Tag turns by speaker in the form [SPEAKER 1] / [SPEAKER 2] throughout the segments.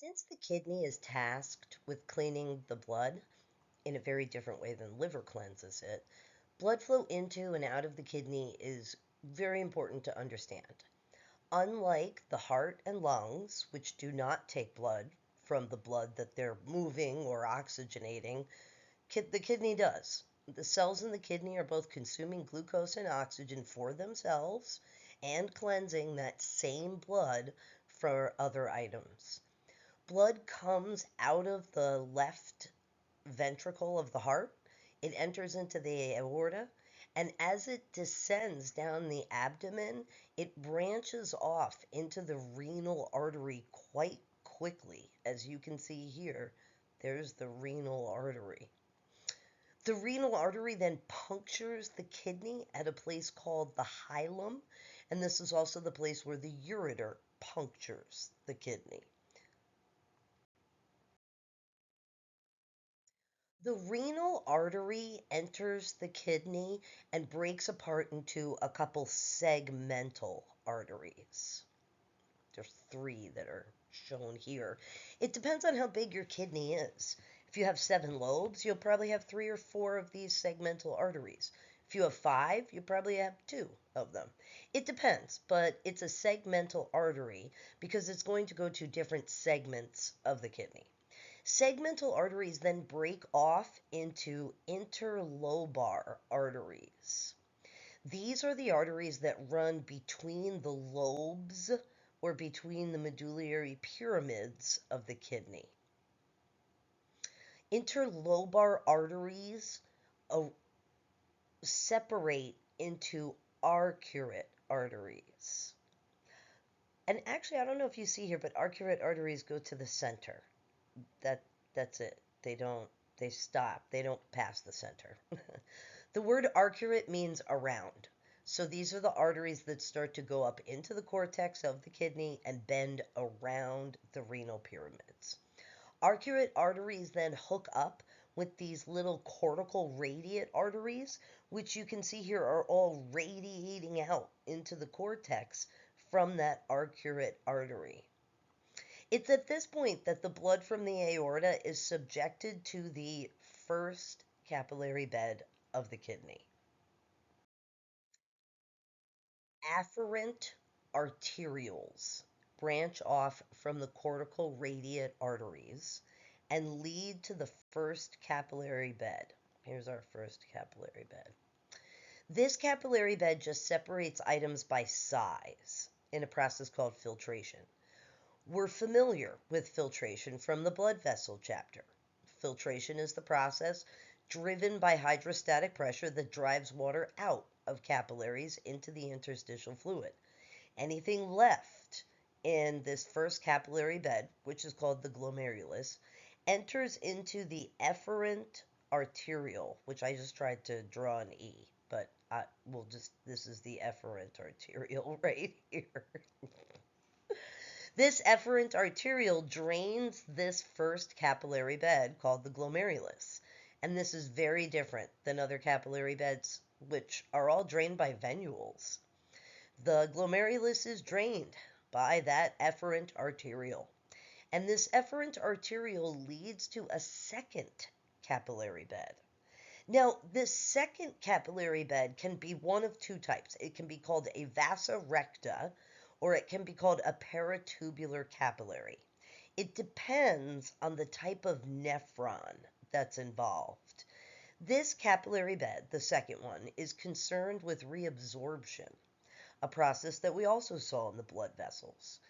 [SPEAKER 1] Since the kidney is tasked with cleaning the blood in a very different way than liver cleanses it, blood flow into and out of the kidney is very important to understand. Unlike the heart and lungs, which do not take blood from the blood that they're moving or oxygenating, the kidney does. The cells in the kidney are both consuming glucose and oxygen for themselves and cleansing that same blood for other items. Blood comes out of the left ventricle of the heart. It enters into the aorta, and as it descends down the abdomen, it branches off into the renal artery quite quickly. As you can see here, there's the renal artery. The renal artery then punctures the kidney at a place called the hilum, and this is also the place where the ureter punctures the kidney. The renal artery enters the kidney and breaks apart into a couple segmental arteries. There's three that are shown here. It depends on how big your kidney is. If you have 7 lobes, you'll probably have 3 or 4 of these segmental arteries. If you have 5, you probably have 2 of them. It depends, but it's a segmental artery because it's going to go to different segments of the kidney. Segmental arteries then break off into interlobar arteries. These are the arteries that run between the lobes or between the medullary pyramids of the kidney. Interlobar arteries separate into arcuate arteries. And actually, I don't know if you see here, but arcuate arteries go to the center. that that's it. They stop. They don't pass the center. The word arcuate means around. So these are the arteries that start to go up into the cortex of the kidney and bend around the renal pyramids. Arcuate arteries then hook up with these little cortical radiate arteries, which you can see here are all radiating out into the cortex from that arcuate artery. It's at this point that the blood from the aorta is subjected to the first capillary bed of the kidney. Afferent arterioles branch off from the cortical radiate arteries and lead to the first capillary bed. Here's our first capillary bed. This capillary bed just separates items by size in a process called filtration. We're familiar with filtration from the blood vessel chapter. Filtration is the process driven by hydrostatic pressure that drives water out of capillaries into the interstitial fluid. Anything left in this first capillary bed, which is called the glomerulus, enters into the efferent arteriole, which I just tried to draw an E, but this is the efferent arteriole right here. This efferent arteriole drains this first capillary bed called the glomerulus. And this is very different than other capillary beds, which are all drained by venules. The glomerulus is drained by that efferent arteriole. And this efferent arteriole leads to a second capillary bed. Now, this second capillary bed can be one of two types. It can be called a vasa recta, or it can be called a paratubular capillary. It depends on the type of nephron that's involved. This capillary bed, the second one, is concerned with reabsorption, a process that we also saw in the blood vessels.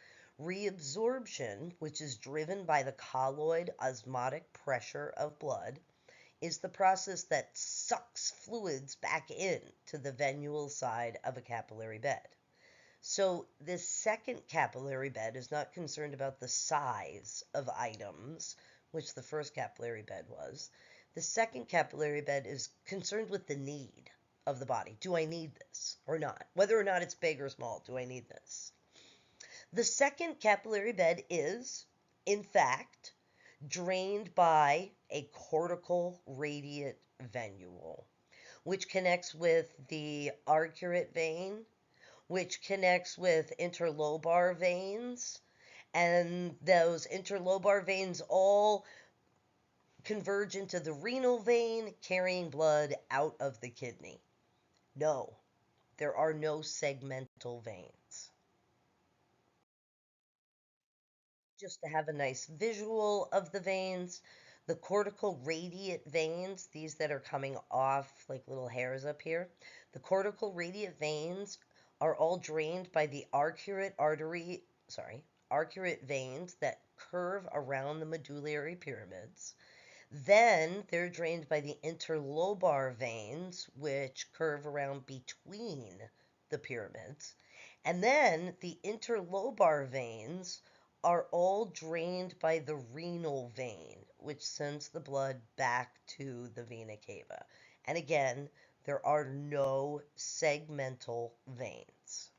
[SPEAKER 1] Reabsorption, which is driven by the colloid osmotic pressure of blood, is the process that sucks fluids back in to the venule side of a capillary bed. So this second capillary bed is not concerned about the size of items, which the first capillary bed was. The second capillary bed is concerned with the need of the body. Do I need this or not? Whether or not it's big or small, do I need this? The second capillary bed is, in fact, drained by a cortical radiate venule, which connects with the arcuate vein, which connects with interlobar veins, And those interlobar veins all converge into the renal vein, carrying blood out of the kidney. No, there are no segmental veins. Just to have a nice visual of the veins, the cortical radiate veins, these that are coming off like little hairs up here, the cortical radiate veins are all drained by the arcuate veins that curve around the medullary pyramids. Then they're drained by the interlobar veins, which curve around between the pyramids. And then the interlobar veins are all drained by the renal vein, which sends the blood back to the vena cava. And again, there are no segmental veins.